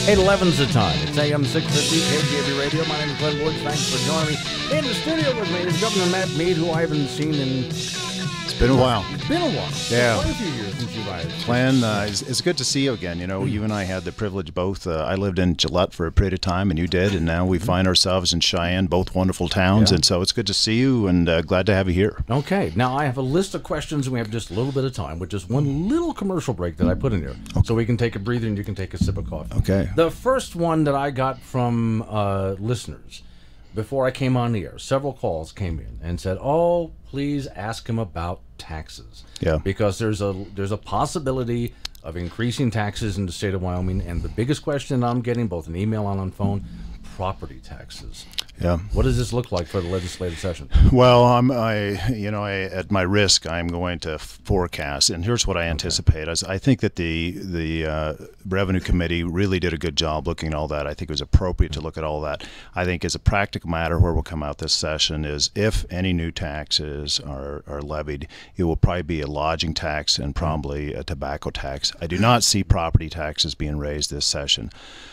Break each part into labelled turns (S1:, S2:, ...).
S1: 8:11's the time. It's AM 650 KGAB Radio. My name is Glenn Woods. Thanks for joining me. In the studio with me is Governor Mead, who I haven't seen in...
S2: It's been a while.
S1: It's been a while.
S2: Yeah.
S1: Quite a few years since you've arrived.
S2: Glenn, it's good to see you again. You know, you and I had the privilege both. I lived in Gillette for a period of time, and you did, and now we find ourselves in Cheyenne, both wonderful towns, and so it's good to see you, and glad to have you here.
S1: Okay. Now, I have a list of questions, and we have just a little bit of time, with just one little commercial break that I put in here. Okay. So we can take a breather, and you can take a sip of coffee.
S2: Okay.
S1: The first one that I got from listeners before I came on the air, several calls came in and said, "Oh, please ask him about taxes."
S2: Yeah.
S1: Because there's a possibility of increasing taxes in the state of Wyoming, and the biggest question I'm getting, both in email and on phone, property taxes.
S2: Yeah.
S1: What does this look like for the legislative session?
S2: Well, at my risk, I'm going to forecast, and here's what I anticipate. I think that the Revenue Committee really did a good job looking at all that. I think it was appropriate to look at all that. I think as a practical matter, where we'll come out this session is if any new taxes are levied, it will probably be a lodging tax and probably a tobacco tax. I do not see property taxes being raised this session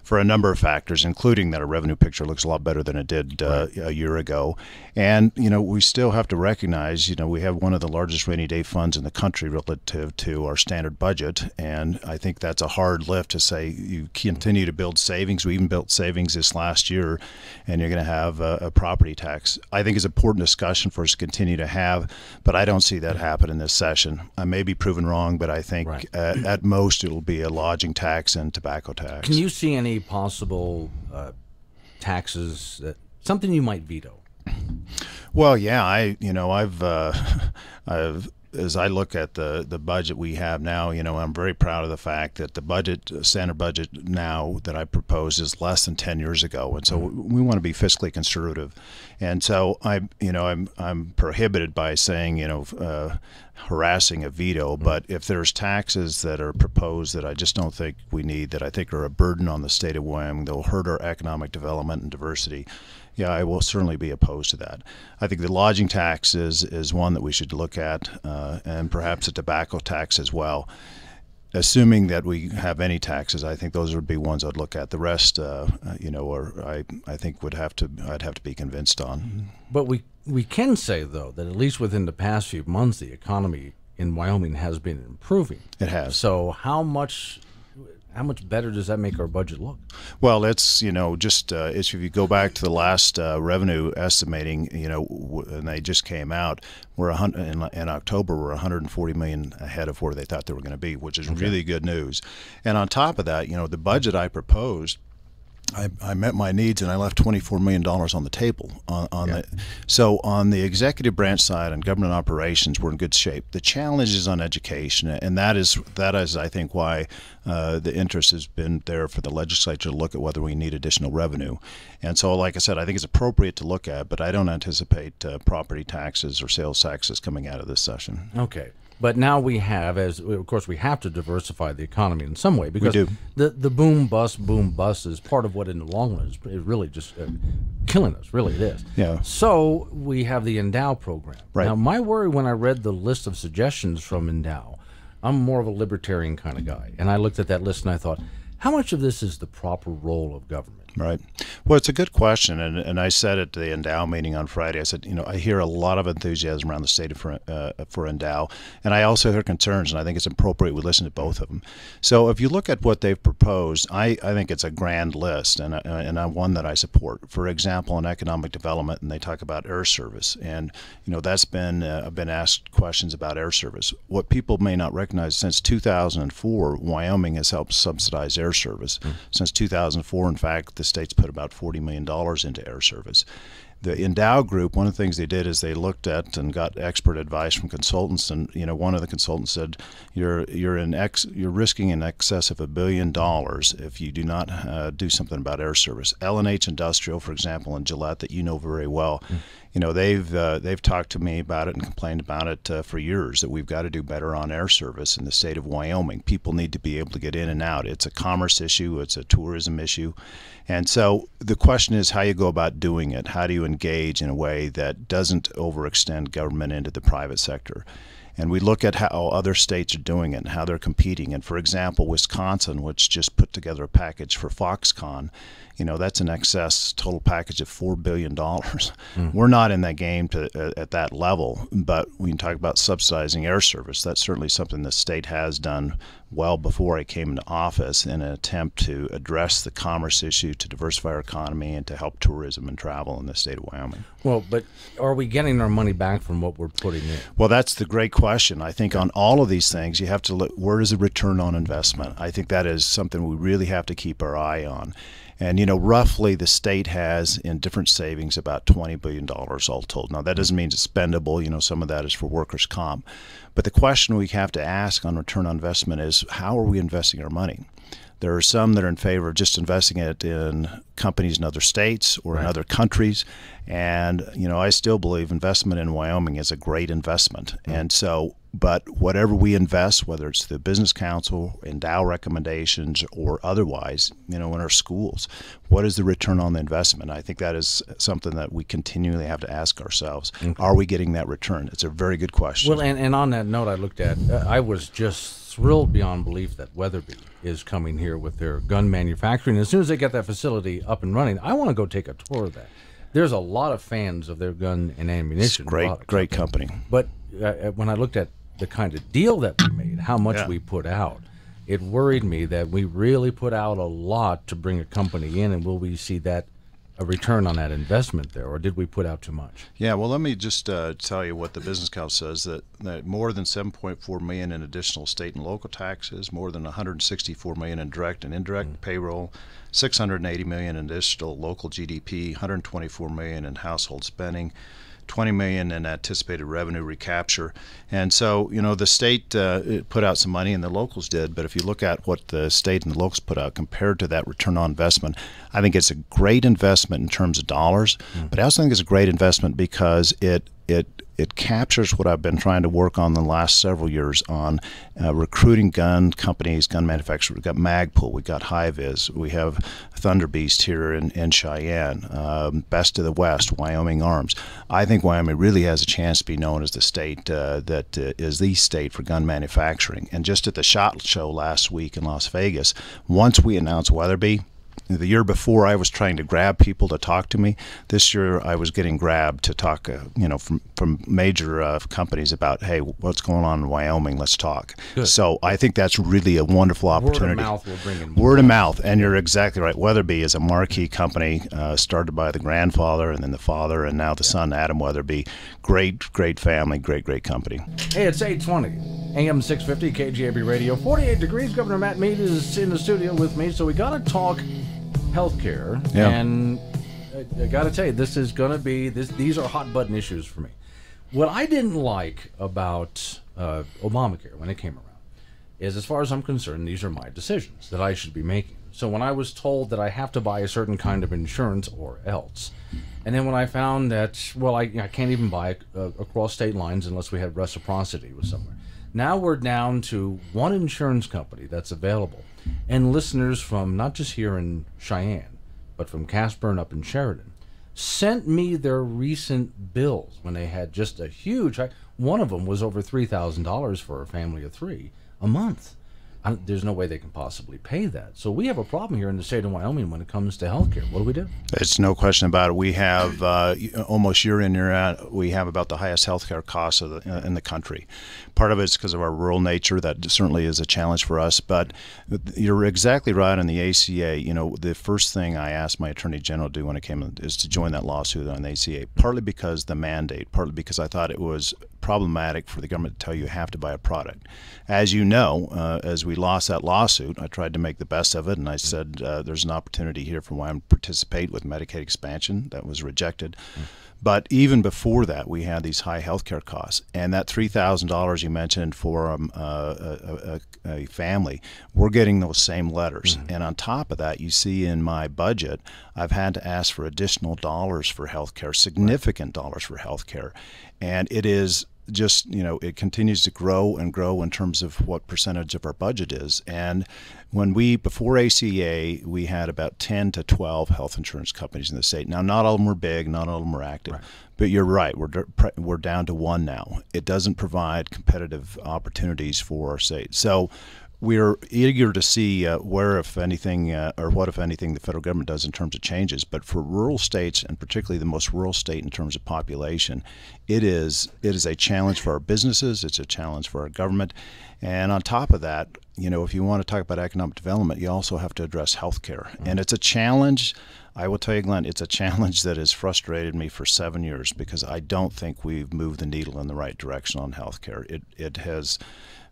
S2: for a number of factors, including that our revenue picture looks a lot better than it did a year ago. And, we still have to recognize, we have one of the largest rainy day funds in the country relative to our standard budget. And I think that's a hard lift to say you continue to build savings. We even built savings this last year, and you're going to have a property tax. I think it's an important discussion for us to continue to have, but I don't see that happen in this session. I may be proven wrong, but I think at most it'll be a lodging tax and tobacco tax.
S1: Can you see any possible taxes that something you might veto?
S2: Well, yeah, I've as I look at the budget we have now, I'm very proud of the fact that the standard budget now that I propose is less than 10 years ago, and so we want to be fiscally conservative, and so I'm prohibited by saying harassing a veto, but if there's taxes that are proposed that I just don't think we need, that I think are a burden on the state of Wyoming, they'll hurt our economic development and diversity, yeah, I will certainly be opposed to that. I think the lodging tax is one that we should look at, and perhaps a tobacco tax as well. Assuming that we have any taxes, I think those would be ones I'd look at. The rest, I think I'd have to be convinced on. But
S1: we can say, though, that at least within the past few months, the economy in Wyoming has been improving.
S2: It has.
S1: So how much better does that make our budget look?
S2: Well, it's, if you go back to the last revenue estimating, and they just came out, in October, we're $140 million ahead of where they thought they were going to be, which is really good news. And on top of that, the budget I proposed, I met my needs, and I left $24 million on the table. So on the executive branch side and government operations, we're in good shape. The challenge is on education, and that is I think why the interest has been there for the legislature to look at whether we need additional revenue. And so, like I said, I think it's appropriate to look at, but I don't anticipate property taxes or sales taxes coming out of this session.
S1: Okay. But now we have, of course, we have to diversify the economy in some way, because the boom bust is part of what in the long run is really just killing us. Really, it is.
S2: Yeah.
S1: So we have the Endow program.
S2: Right.
S1: Now, my worry when I read the list of suggestions from Endow, I'm more of a libertarian kind of guy, and I looked at that list and I thought, how much of this is the proper role of government?
S2: Right. Well, it's a good question, and I said at the Endow meeting on Friday, I said, I hear a lot of enthusiasm around the state for Endow, and I also hear concerns, and I think it's appropriate we listen to both of them. So if you look at what they've proposed, I think it's a grand list, and one that I support. For example, in economic development, and they talk about air service, and that's been I've been asked questions about air service. What people may not recognize, since 2004, Wyoming has helped subsidize air service. Since 2004, in fact, the state's put about $40 million into air service. The Endow group, one of the things they did is they looked at and got expert advice from consultants, and one of the consultants said you're risking in excess of $1 billion if you do not do something about air service. L&H Industrial, for example, in Gillette, that you know very well, they've talked to me about it and complained about it for years, that we've got to do better on air service in the state of Wyoming. People need to be able to get in and out. It's a commerce issue. It's a tourism issue. And so the question is how you go about doing it. How do you engage in a way that doesn't overextend government into the private sector? And we look at how other states are doing it and how they're competing. And for example, Wisconsin, which just put together a package for Foxconn, that's an excess total package of $4 billion. We're not in that game at that level, but we can talk about subsidizing air service. That's certainly something the state has done well before I came into office in an attempt to address the commerce issue, to diversify our economy, and to help tourism and travel in the state of Wyoming.
S1: Well, but are we getting our money back from what we're putting in?
S2: Well, that's the great question. I think on all of these things, you have to look, where is the return on investment? I think that is something we really have to keep our eye on. And, roughly the state has in different savings about $20 billion all told. Now, that doesn't mean it's spendable. Some of that is for workers' comp. But the question we have to ask on return on investment is, how are we investing our money? There are some that are in favor of just investing it in companies in other states or in other countries. And, I still believe investment in Wyoming is a great investment. And so, but whatever we invest, whether it's the Business Council, Endow recommendations, or otherwise, in our schools, what is the return on the investment? I think that is something that we continually have to ask ourselves. Are we getting that return? It's a very good question.
S1: Well, and on that note, I looked at, I was just thrilled beyond belief that Weatherby is coming here with their gun manufacturing. As soon as they get that facility up and running, I want to go take a tour of that. There's a lot of fans of their gun and ammunition.
S2: It's great company.
S1: But when I looked at the kind of deal that we made, how much we put out, it worried me that we really put out a lot to bring a company in, and will we see that a return on that investment there, or did we put out too much?
S2: Yeah, well, let me just tell you what the Business Council says, that more than $7.4 million in additional state and local taxes, more than $164 million in direct and indirect payroll, $680 million in additional local GDP, $124 million in household spending, $20 million in anticipated revenue recapture. And so, the state put out some money and the locals did, but if you look at what the state and the locals put out compared to that return on investment, I think it's a great investment in terms of dollars, but I also think it's a great investment because it captures what I've been trying to work on the last several years on recruiting gun companies, gun manufacturers. We've got Magpul, we've got High-Vis, we have Thunder Beast here in Cheyenne, Best of the West, Wyoming Arms. I think Wyoming really has a chance to be known as the state that is the state for gun manufacturing. And just at the SHOT Show last week in Las Vegas, once we announced Weatherby, the year before, I was trying to grab people to talk to me. This year, I was getting grabbed to talk, from major companies about, hey, what's going on in Wyoming? Let's talk.
S1: Good.
S2: So I think that's really a wonderful opportunity.
S1: Word of mouth will bring in more.
S2: Word of mouth, and you're exactly right. Weatherby is a marquee company, started by the grandfather and then the father, and now the son, Adam Weatherby. Great family, great company.
S1: Hey, it's 8:20, AM 650, KGAB Radio. 48 degrees. Governor Matt Mead is in the studio with me, so we got to talk healthcare, and I got to tell you, this is going to be these are hot button issues for me. What I didn't like about Obamacare when it came around is, as far as I'm concerned, these are my decisions that I should be making. So when I was told that I have to buy a certain kind of insurance or else, and then when I found that, well, I can't even buy across state lines unless we have reciprocity with somewhere. Now we're down to one insurance company that's available. And listeners from not just here in Cheyenne, but from Casper and up in Sheridan, sent me their recent bills when they had just a huge, one of them was over $3,000 for a family of three a month. There's no way they can possibly pay that. So we have a problem here in the state of Wyoming when it comes to health care. What do we do?
S2: It's no question about it. We have almost year in, year out, we have about the highest health care costs in the country. Part of it is because of our rural nature. That certainly is a challenge for us. But you're exactly right on the ACA. The first thing I asked my Attorney General to do when it came in is to join that lawsuit on the ACA, partly because the mandate, partly because I thought it was problematic for the government to tell you have to buy a product. As you know, as we lost that lawsuit, I tried to make the best of it, and I said there's an opportunity here for Wyoming to participate with Medicaid expansion. That was rejected. But even before that, we had these high health care costs. And that $3,000 you mentioned for a family, we're getting those same letters. And on top of that, you see in my budget, I've had to ask for additional dollars for health care, significant dollars for health care. And it is just, it continues to grow and grow in terms of what percentage of our budget is. And before ACA, we had about 10 to 12 health insurance companies in the state. Now, not all of them were big, not all of them were active.
S1: Right.
S2: But you're right, we're down to one now. It doesn't provide competitive opportunities for our state. So we're eager to see where, if anything, or what, if anything, the federal government does in terms of changes. But for rural states, and particularly the most rural state in terms of population, it is a challenge for our businesses. It's a challenge for our government. And on top of that, if you want to talk about economic development, you also have to address health care. Mm-hmm. And it's a challenge. I will tell you, Glenn, it's a challenge that has frustrated me for 7 years because I don't think we've moved the needle in the right direction on health care. It has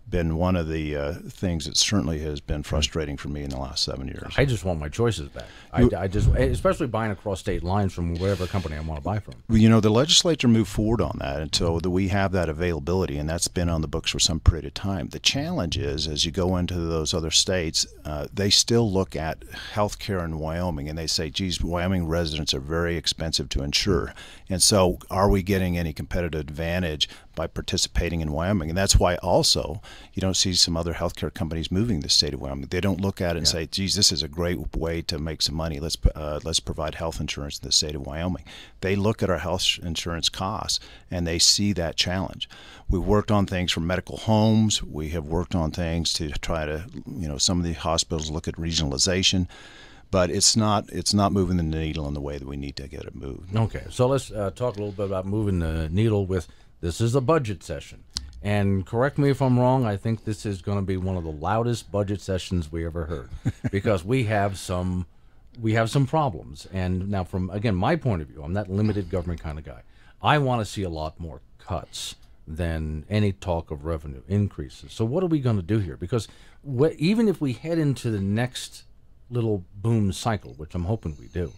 S2: been one of the things that certainly has been frustrating for me in the last 7 years.
S1: I just want my choices back. I just, especially buying across state lines from whatever company I want to buy from.
S2: The legislature moved forward on that, and so we have that availability, and that's been on the books for some period of time. The challenge is, as you go into those other states, they still look at health care in Wyoming, and they say, geez, Wyoming residents are very expensive to insure. And so are we getting any competitive advantage by participating in Wyoming? And that's why also you don't see some other healthcare companies moving to the state of Wyoming. They don't look at it and say, geez, this is a great way to make some money. Let's provide health insurance in the state of Wyoming. They look at our health insurance costs and they see that challenge. We've worked on things from medical homes. We have worked on things to try to, some of the hospitals look at regionalization. But it's not moving the needle in the way that we need to get it moved.
S1: Okay, so let's talk a little bit about moving the needle with, this is a budget session. And correct me if I'm wrong, I think this is going to be one of the loudest budget sessions we ever heard because we have some problems. And now from, again, my point of view, I'm that limited government kind of guy. I want to see a lot more cuts than any talk of revenue increases. So what are we going to do here? Because even if we head into the next little boom cycle, which I'm hoping we do,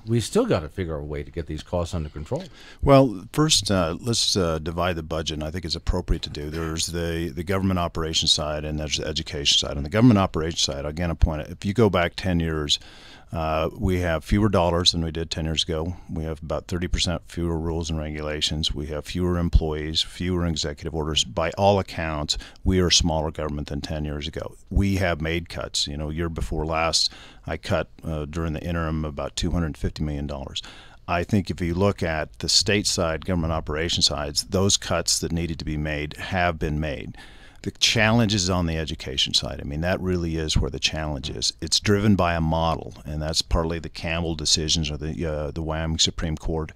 S1: we still got to figure out a way to get these costs under control.
S2: Well, first, let's divide the budget, and I think it's appropriate to do. There's the government operations side, and there's the education side. On the government operations side, again, a point, if you go back 10 years, we have fewer dollars than we did 10 years ago. We have about 30% fewer rules and regulations. We have fewer employees, fewer executive orders. By all accounts, we are a smaller government than 10 years ago. We have made cuts. Year before last, I cut during the interim about $250 million. I think if you look at the state side, government operations sides, those cuts that needed to be made have been made. The challenge is on the education side. I mean, that really is where the challenge is. It's driven by a model, and that's partly the Campbell decisions or the Wyoming Supreme Court.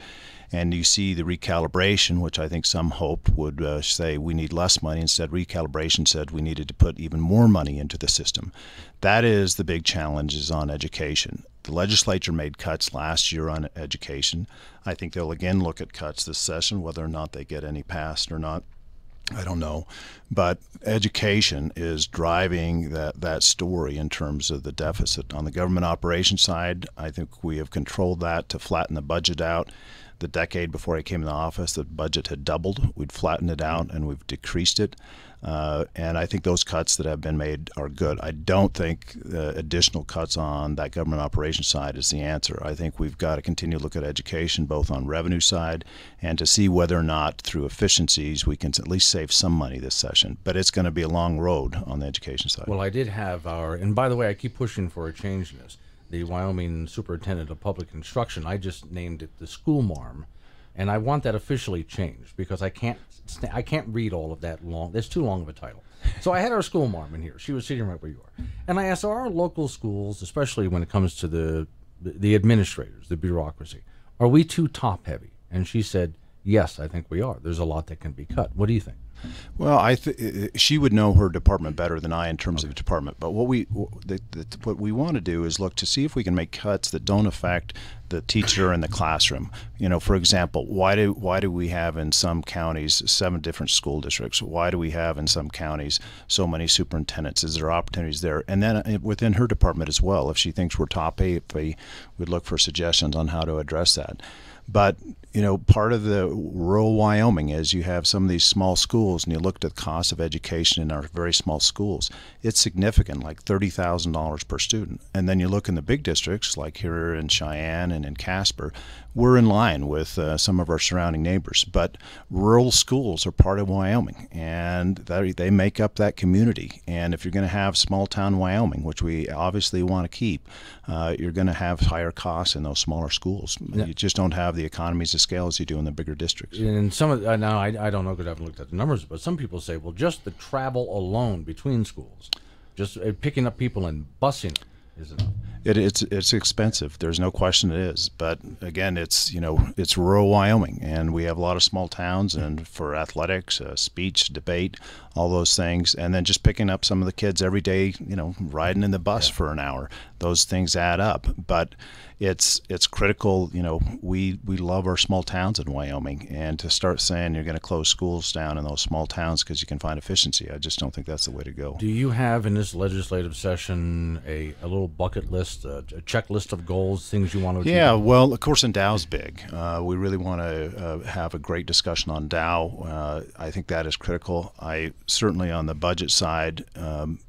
S2: And you see the recalibration, which I think some hoped would say we need less money. Instead, recalibration said we needed to put even more money into the system. That is the big challenge, is on education. The legislature made cuts last year on education. I think they'll again look at cuts this session, whether or not they get any passed or not. I don't know, but education is driving that story in terms of the deficit. On the government operations side, I think we have controlled that to flatten the budget out. The decade before I came into office, the budget had doubled. We'd flattened it out and we've decreased it. And I think those cuts that have been made are good. I don't think additional cuts on that government operations side is the answer. I think we've got to continue to look at education, both on revenue side and to see whether or not through efficiencies we can at least save some money this session. But it's going to be a long road on the education side.
S1: Well, I did have and by the way, I keep pushing for a change in this. The Wyoming Superintendent of Public Instruction, I just named it the school marm, and I want that officially changed because I can't read all of that long. That's too long of a title. So I had our school marm in here. She was sitting right where you are, and I asked, are our local schools, especially when it comes to the administrators, the bureaucracy, are we too top heavy? And she said, yes, I think we are. There's a lot that can be cut. What do you think?
S2: Well, she would know her department better than I in terms of the department. But what we want to do is look to see if we can make cuts that don't affect the teacher in the classroom. For example, why do we have in some counties 7 different school districts? Why do we have in some counties so many superintendents? Is there opportunities there? And then within her department as well, if she thinks we're top heavy, we'd look for suggestions on how to address that. But part of the rural Wyoming is you have some of these small schools, and you looked at the cost of education in our very small schools. It's significant, like $30,000 per student. And then you look in the big districts, like here in Cheyenne and in Casper, we're in line with some of our surrounding neighbors. But rural schools are part of Wyoming, and they make up that community. And if you're going to have small town Wyoming, which we obviously want to keep, you're going to have higher costs in those smaller schools. Yeah. You just don't have the economies of scale as you do in the bigger districts.
S1: And some of now I don't know because I haven't looked at the numbers, but some people say, well, just the travel alone between schools, just picking up people and busing them is enough.
S2: It's expensive. There's no question it is. But again, it's rural Wyoming, and we have a lot of small towns, and for athletics, speech, debate, all those things, and then just picking up some of the kids every day, riding in the bus for an hour. Those things add up. But it's critical. We love our small towns in Wyoming, and to start saying you're going to close schools down in those small towns because you can find efficiency, I just don't think that's the way to go.
S1: Do you have in this legislative session a little bucket list, a checklist of goals, things you want to achieve?
S2: Yeah, well, of course, Endow's big. We really want to have a great discussion on Endow. I think that is critical. Certainly on the budget side,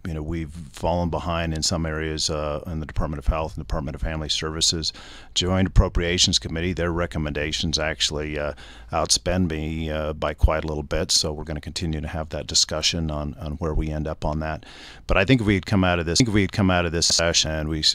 S2: we've fallen behind in some areas in the Department of Health and Department of Family Services. Joint Appropriations Committee, their recommendations actually outspend me by quite a little bit, so we're going to continue to have that discussion on where we end up on that. But I think if we'd come out of this session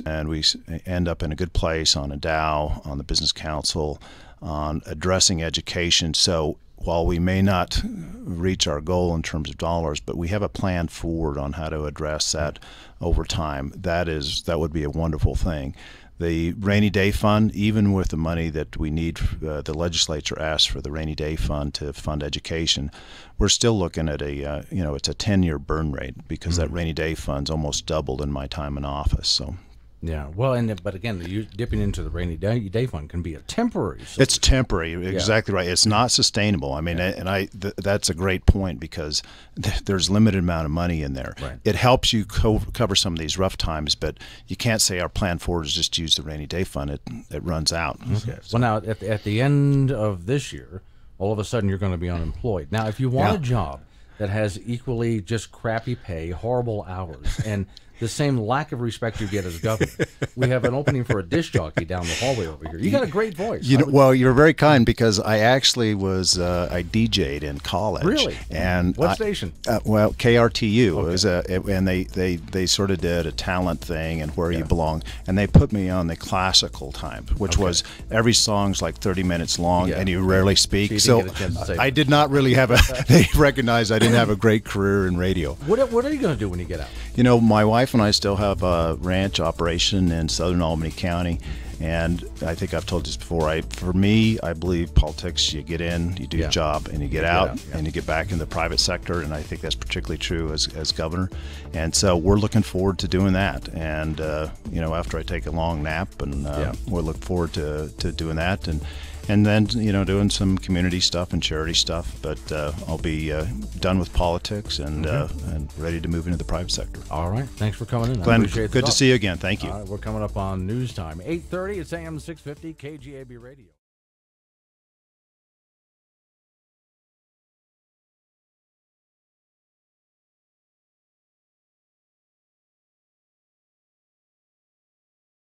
S2: and we end up in a good place on Endow, on the Business Council, on addressing education. So while we may not reach our goal in terms of dollars, but we have a plan forward on how to address that over time. That would be a wonderful thing. The rainy day fund, even with the money that we need, the legislature asked for the rainy day fund to fund education, we're still looking at it's a 10-year burn rate because that rainy day fund's almost doubled in my time in office. So.
S1: Yeah, well, but again, you dipping into the rainy day fund can be a temporary solution.
S2: It's temporary, exactly right. It's not sustainable. I mean, that's a great point because there's limited amount of money in there.
S1: Right.
S2: It helps you cover some of these rough times, but you can't say our plan forward is just use the rainy day fund. It runs out.
S1: Okay. Well, now at the end of this year, all of a sudden you're going to be unemployed. Now, if you want a job that has equally just crappy pay, horrible hours, and the same lack of respect you get as governor, we have an opening for a disc jockey down the hallway over here. You got a great voice.
S2: Well, you're very kind because I actually was I DJ'd in college.
S1: Really?
S2: And
S1: what station?
S2: Well, KRTU. Okay. It was and they sort of did a talent thing and where you belong, and they put me on the classical time, which was every song's like 30 minutes long, and you rarely speak. So I did not really have they recognized I didn't have a great career in radio.
S1: What are you going to do when you get out?
S2: My wife and I still have a ranch operation in southern Albany County, and I think I've told you this before. For me, I believe politics, you get in, you do your job, and you get out, and you get back in the private sector, and I think that's particularly true as governor. And so we're looking forward to doing that. And, after I take a long nap, and we'll look forward to doing that. And then, doing some community stuff and charity stuff. But I'll be done with politics and ready to move into the private sector.
S1: All right. Thanks for coming in.
S2: Glenn, good to see you again. Thank you.
S1: We're coming up on News Time. 8:30. It's AM 650 KGAB Radio.